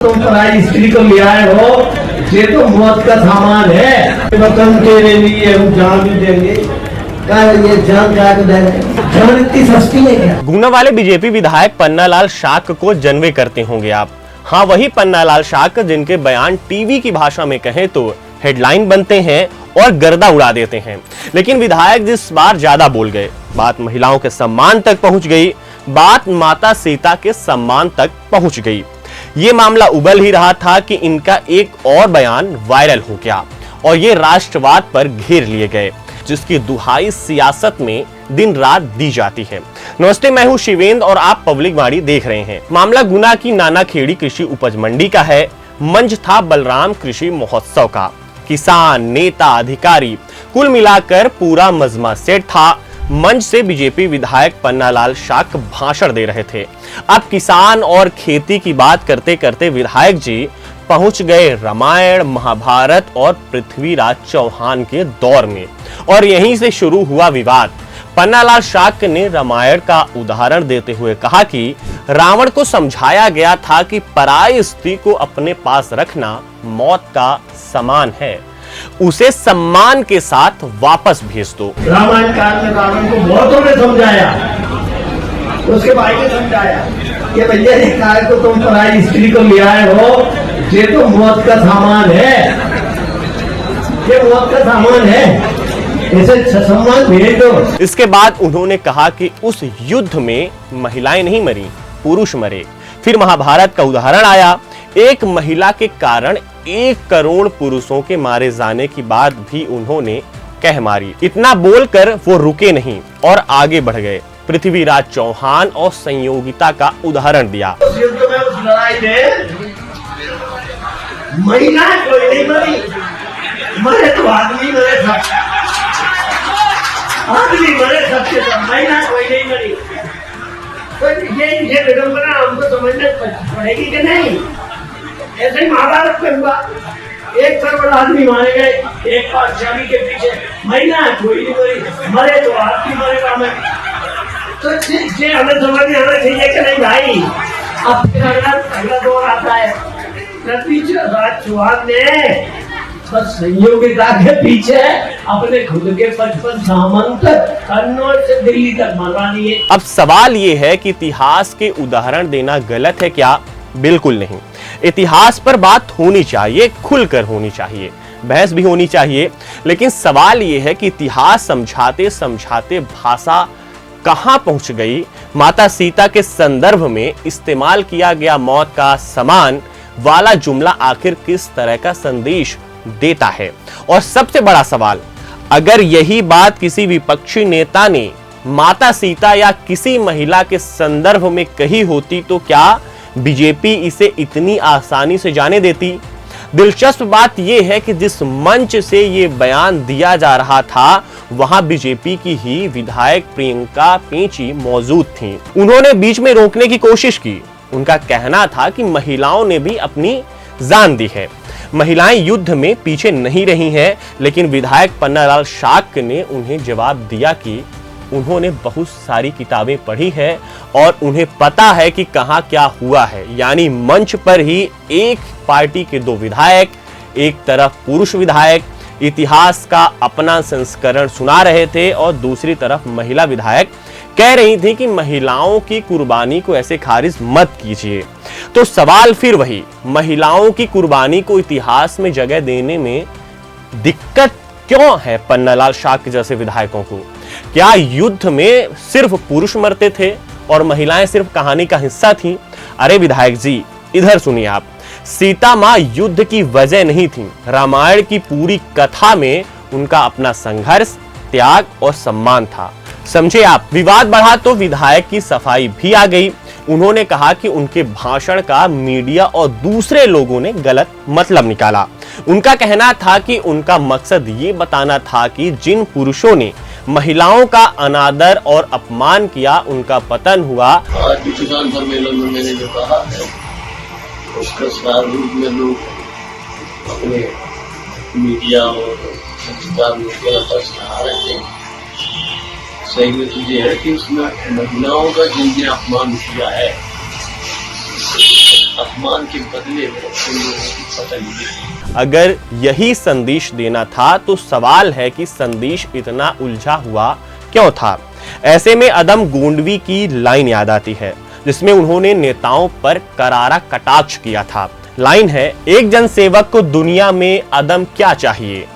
तुम पराई स्त्री को ले आए हो, ये तो मौत का सामान है। वतन के लिए हम जान भी देंगे। ये जान जान इतनी सस्ती है क्या? गुना वाले बीजेपी विधायक पन्नालाल शाक को जनवे करते होंगे आप। हाँ, वही पन्नालाल शाक जिनके बयान टीवी की भाषा में कहें तो हेडलाइन बनते हैं और गर्दा उड़ा देते हैं। लेकिन विधायक जिस बार ज्यादा बोल गए, बात महिलाओं के सम्मान तक पहुंच गई, बात माता सीता के सम्मान तक पहुंच गई। ये मामला उबल ही रहा था कि इनका एक और बयान वायरल हो गया और ये राष्ट्रवाद पर घेर लिए गए, जिसकी दुहाई सियासत में दिन रात दी जाती है। नमस्ते, मैं हूं शिवेंद्र और आप पब्लिक वाणी देख रहे हैं। मामला गुना की नाना खेड़ी कृषि उपज मंडी का है। मंच था बलराम कृषि महोत्सव का। किसान, नेता, अधिकारी, कुल मिलाकर पूरा मजमा सेट था। मंच से बीजेपी विधायक पन्नालाल शाक भाषण दे रहे थे। अब किसान और खेती की बात करते करते विधायक जी पहुंच गए रामायण, महाभारत और पृथ्वीराज चौहान के दौर में और यहीं से शुरू हुआ विवाद। पन्नालाल शाक ने रामायण का उदाहरण देते हुए कहा कि रावण को समझाया गया था कि पराई स्त्री को अपने पास रखना मौत का समान है, उसे सम्मान के साथ वापस भेज दो। रामायण काल में रावण को बहुतों ने समझाया, उसके भाई ने समझाया कि भैया ये काय को तुम पराई स्त्री को ले आए हो, ये तो मौत का सामान है, ये मौत का सामान है, इसे सम्मान भेज दो। इसके बाद उन्होंने कहा कि उस युद्ध में महिलाएं नहीं मरी, पुरुष मरे। फिर महाभारत का उदाहरण आया। एक महिला के कारण 1 करोड़ पुरुषों के मारे जाने की बात भी उन्होंने कह मारी। इतना बोलकर वो रुके नहीं और आगे बढ़ गए। पृथ्वीराज चौहान और संयोगिता का उदाहरण दिया। उस युद्ध में, उस लड़ाई में महिला कोई नहीं मरी, मरे तो आदमी मरे, सब आदमी मरे, सबसे सब, महिला कोई नहीं मरी। तो ये विडंबना हमको समझना पड़ेगी कि नहीं? ऐसे ही महाभारत में हुआ, 1 करोड़ आदमी मारे गए एक पाठशाली के पीछे, महिला कोई नहीं मरी, मरे तो आदमी मरेगा। मैं तो ये हमें समझ आना चाहिए कि नहीं भाई। अब फिर अगला दौर आता है। पृथ्वीराज चौहान ने बस संयोगिता के पीछे अपने खुद के 55 सामंत कन्नौज से दिल्ली तक मरवा दिए। अब सवाल ये है कि इतिहास के उदाहरण देना गलत है क्या? बिल्कुल नहीं। इतिहास पर बात होनी चाहिए, खुलकर होनी चाहिए, बहस भी होनी चाहिए। लेकिन सवाल यह है कि इतिहास समझाते समझाते भाषा कहां पहुंच गई? माता सीता के संदर्भ में इस्तेमाल किया गया मौत का समान वाला जुमला आखिर किस तरह का संदेश देता है? और सबसे बड़ा सवाल, अगर यही बात किसी विपक्षी नेता ने माता सीता या किसी महिला के संदर्भ में कही होती तो क्या बीजेपी इसे इतनी आसानी से जाने देती? दिलचस्प बात यह है कि जिस मंच से ये बयान दिया जा रहा था, वहां बीजेपी की ही विधायक प्रियंका पेंची मौजूद थीं। उन्होंने बीच में रोकने की कोशिश की। उनका कहना था कि महिलाओं ने भी अपनी जान दी है, महिलाएं युद्ध में पीछे नहीं रही हैं। लेकिन विधायक पन्नालाल शाक ने उन्हें जवाब दिया कि उन्होंने बहुत सारी किताबें पढ़ी है और उन्हें पता है कि कहां क्या हुआ है। यानी मंच पर ही एक पार्टी के 2 विधायक, एक तरफ पुरुष विधायक इतिहास का अपना संस्करण सुना रहे थे और दूसरी तरफ महिला विधायक कह रही थी कि महिलाओं की कुर्बानी को ऐसे खारिज मत कीजिए। तो सवाल फिर वही, महिलाओं की कुर्बानी को इतिहास में जगह देने में दिक्कत क्यों है पन्नालाल शाक जैसे विधायकों को? क्या युद्ध में सिर्फ पुरुष मरते थे और महिलाएं सिर्फ कहानी का हिस्सा थीं? अरे विधायक जी, इधर सुनिए आप। सीता मां युद्ध की वजह नहीं थी। रामायण की पूरी कथा में उनका अपना संघर्ष, त्याग और सम्मान था। समझे आप? विवाद बढ़ा तो विधायक की सफाई भी आ गई। उन्होंने कहा कि उनके भाषण का मीडिया और दूसरे लोगों ने गलत मतलब निकाला। उनका कहना था कि उनका मकसद ये बताना था कि जिन पुरुषों ने महिलाओं का अनादर और अपमान किया, उनका पतन हुआ। आज किसान सम्मेलन में मैंने जो कहा है, उसका सार रूप में लोग अपने मीडिया और संस्कार आ रहे थे। सही में तो ये है कि उसमें महिलाओं का जिनने अपमान किया है, अपमान के बदले में उन लोगों की पतन हुई। अगर यही संदेश देना था तो सवाल है कि संदेश इतना उलझा हुआ क्यों था। ऐसे में अदम गोंडवी की लाइन याद आती है जिसमें उन्होंने नेताओं पर करारा कटाक्ष किया था। लाइन है, एक जनसेवक को दुनिया में अदम क्या चाहिए,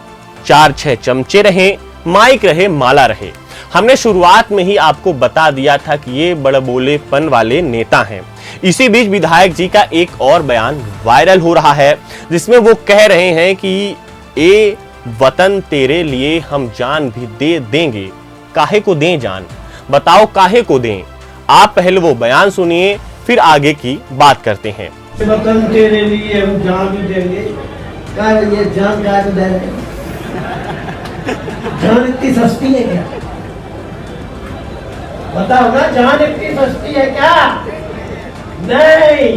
4-6 चमचे रहे, माइक रहे, माला रहे। हमने शुरुआत में ही आपको बता दिया था कि ये बड़बोलेपन वाले नेता हैं। इसी बीच विधायक जी का एक और बयान वायरल हो रहा है जिसमें वो कह रहे हैं कि ए वतन तेरे लिए हम जान भी दे देंगे। काहे को दें जान, बताओ काहे को दें। आप पहले वो बयान सुनिए, फिर आगे की बात करते हैं। वतन तेरे लिए हम जान भी देंगे। क्या ये जान का दे रहे हैं? जान इतनी सस्ती है क्या? बताओ ना, जान इतनी सस्ती है क्या? नहीं,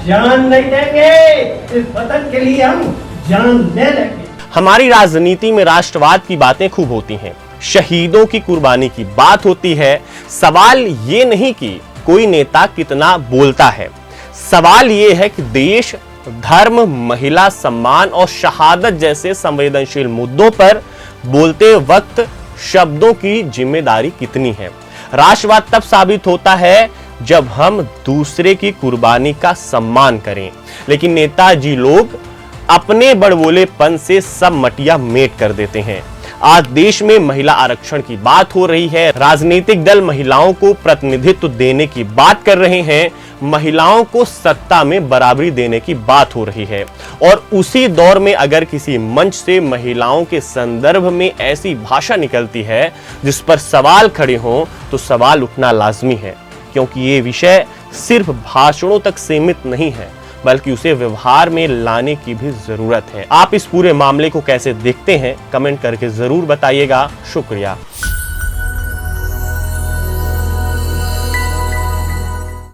जान नहीं देंगे। इस वतन के लिए हम जान ले लेंगे। हमारी राजनीति में राष्ट्रवाद की बातें खूब होती हैं, शहीदों की कुर्बानी की बात होती है। सवाल ये नहीं कि कोई नेता कितना बोलता है, सवाल ये है कि देश, धर्म, महिला सम्मान और शहादत जैसे संवेदनशील मुद्दों पर बोलते वक्त शब्दों की जिम्मेदारी कितनी है। राष्ट्रवाद तब साबित होता है जब हम दूसरे की कुर्बानी का सम्मान करें, लेकिन नेताजी लोग अपने बड़बोलेपन से सब मटिया मेट कर देते हैं। आज देश में महिला आरक्षण की बात हो रही है, राजनीतिक दल महिलाओं को प्रतिनिधित्व देने की बात कर रहे हैं, महिलाओं को सत्ता में बराबरी देने की बात हो रही है। और उसी दौर में अगर किसी मंच से महिलाओं के संदर्भ में ऐसी भाषा निकलती है जिस पर सवाल खड़े हों तो सवाल उठना लाजमी है, क्योंकि ये विषय सिर्फ भाषणों तक सीमित नहीं है बल्कि उसे व्यवहार में लाने की भी जरूरत है। आप इस पूरे मामले को कैसे देखते हैं, कमेंट करके जरूर बताइएगा। शुक्रिया।